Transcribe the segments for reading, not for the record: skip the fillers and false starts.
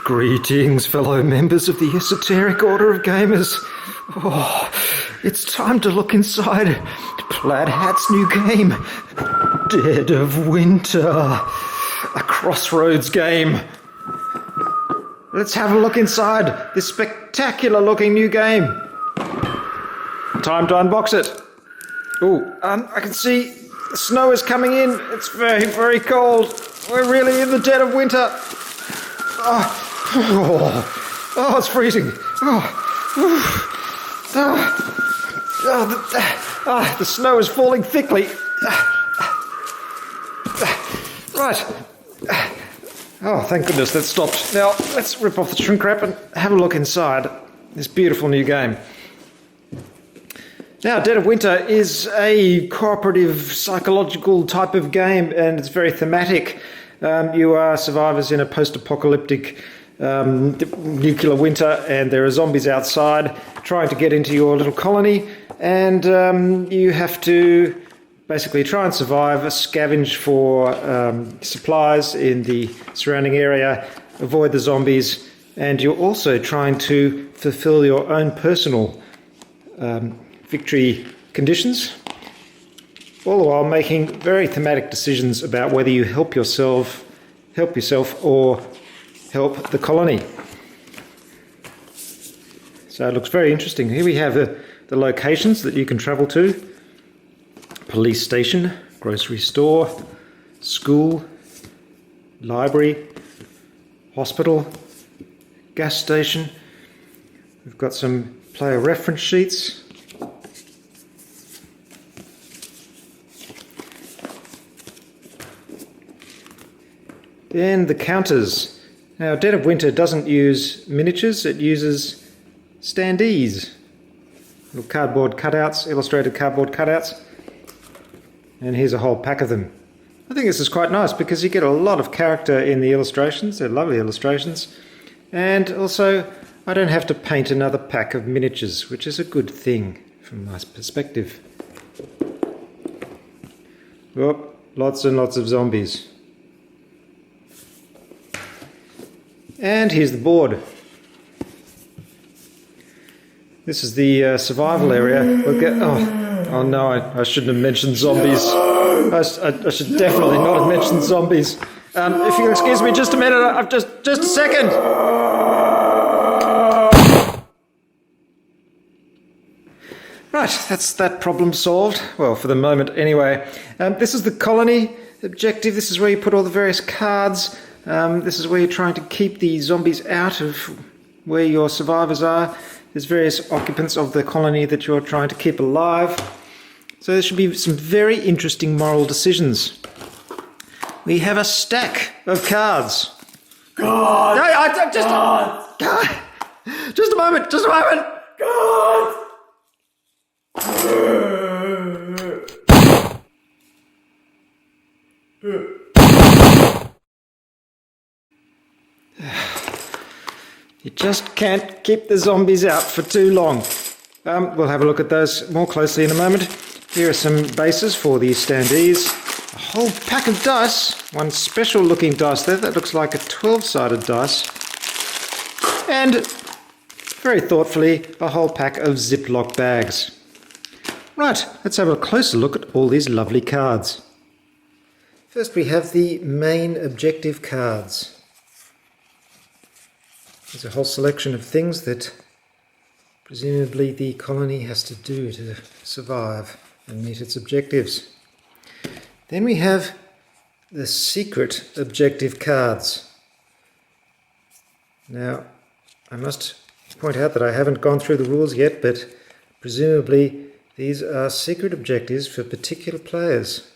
Greetings, fellow members of the Esoteric Order of Gamers. Oh, it's time to look inside Plaid Hat's new game, Dead of Winter, a Crossroads game. Let's have a look inside this spectacular looking new game. Time to unbox it. Oh, I can see the snow is coming in. It's very, very cold. We're really in the dead of winter. Oh, it's freezing. The snow is falling thickly. Right. Oh, thank goodness that stopped. Now, let's rip off the shrink wrap and have a look inside this beautiful new game. Now, Dead of Winter is a cooperative psychological type of game, and it's very thematic. You are survivors in a post-apocalyptic nuclear winter, and there are zombies outside trying to get into your little colony, and you have to basically try and survive, scavenge for supplies in the surrounding area, avoid the zombies, and you're also trying to fulfill your own personal victory conditions, all the while making very thematic decisions about whether you help yourself, or help the colony. So it looks very interesting. Here we have the locations that you can travel to: police station, grocery store, school, library, hospital, gas station. We've got some player reference sheets. Then the counters. Now, Dead of Winter doesn't use miniatures, it uses standees. Little cardboard cutouts, illustrated cardboard cutouts. And here's a whole pack of them. I think this is quite nice because you get a lot of character in the illustrations. They're lovely illustrations. And also, I don't have to paint another pack of miniatures, which is a good thing from my perspective. Oh, lots and lots of zombies. And here's the board. This is the survival area. We'll get, oh no, I shouldn't have mentioned zombies. I should definitely not have mentioned zombies. If you'll excuse me just a minute, I've just a second. Right, that's that problem solved. Well, for the moment anyway. This is the colony objective. This is where you put all the various cards. This is where you're trying to keep the zombies out of where your survivors are. There's various occupants of the colony that you're trying to keep alive. So there should be some very interesting moral decisions. We have a stack of cards. God! God! Just a moment! God! You just can't keep the zombies out for too long. We'll have a look at those more closely in a moment. Here are some bases for the standees. A whole pack of dice. One special looking dice there that looks like a 12-sided dice. And, very thoughtfully, a whole pack of Ziploc bags. Right, let's have a closer look at all these lovely cards. First we have the main objective cards. There's a whole selection of things that presumably the colony has to do to survive and meet its objectives. Then we have the secret objective cards. Now, I must point out that I haven't gone through the rules yet, but presumably these are secret objectives for particular players.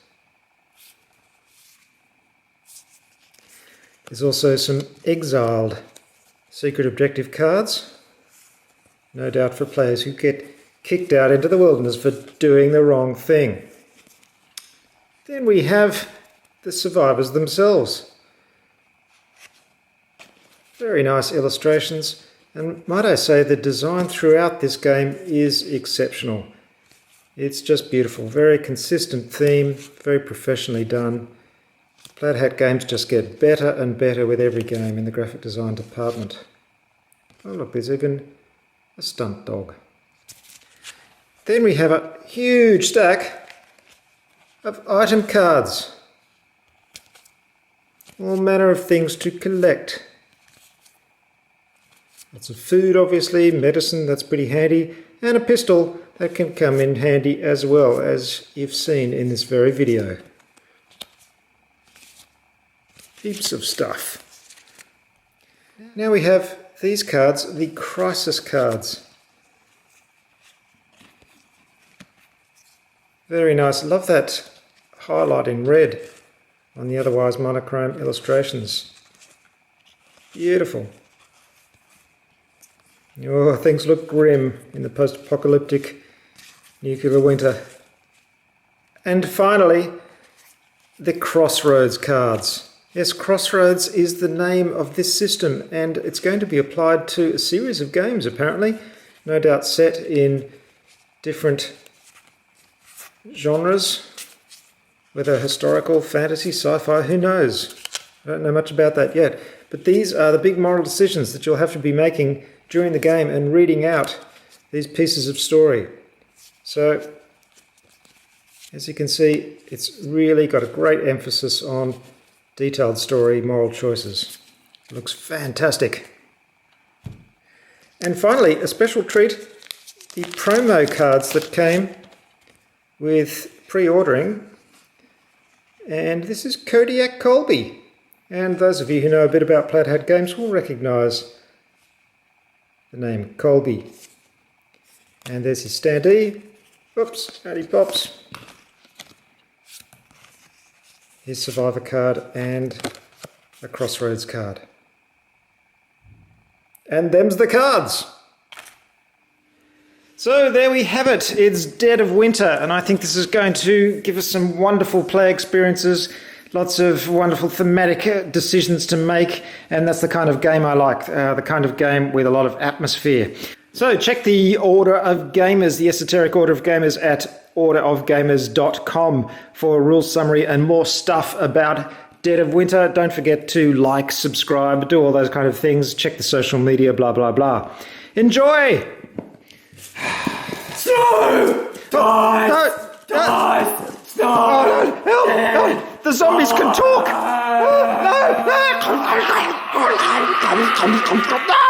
There's also some exiled secret objective cards, no doubt for players who get kicked out into the wilderness for doing the wrong thing. Then we have the survivors themselves. Very nice illustrations, and might I say the design throughout this game is exceptional. It's just beautiful, very consistent theme, very professionally done. Plaid Hat games just get better and better with every game in the graphic design department. Oh look, there's even a stunt dog. Then we have a huge stack of item cards. All manner of things to collect. Lots of food, obviously, medicine, that's pretty handy, and a pistol that can come in handy as well, as you've seen in this very video. Heaps of stuff. Now we have these cards, the crisis cards. Very nice. Love that highlight in red on the otherwise monochrome illustrations. Beautiful. Oh, things look grim in the post-apocalyptic nuclear winter. And finally, the Crossroads cards. Yes, Crossroads is the name of this system, and it's going to be applied to a series of games, apparently. No doubt set in different genres, whether historical, fantasy, sci-fi, who knows? I don't know much about that yet. But these are the big moral decisions that you'll have to be making during the game and reading out these pieces of story. So, as you can see, it's really got a great emphasis on detailed story, moral choices. It looks fantastic. And finally, a special treat, the promo cards that came with pre-ordering. And this is Kodiak Colby. And those of you who know a bit about Plaid Hat games will recognise the name Colby. And there's his standee. Oops, out he pops. His Survivor card and a Crossroads card. And them's the cards. So there we have it. It's dead of winter, and I think this is going to give us some wonderful play experiences, lots of wonderful thematic decisions to make, and that's the kind of game I like, the kind of game with a lot of atmosphere. So check the Order of Gamers, the esoteric Order of Gamers at orderofgamers.com for a rules summary and more stuff about Dead of Winter. Don't forget to like, subscribe, do all those kind of things. Check the social media, blah, blah, blah. Enjoy! No! Die! No! Die! Stop! Oh, no! Help! Help! The zombies can talk! Oh, no! No!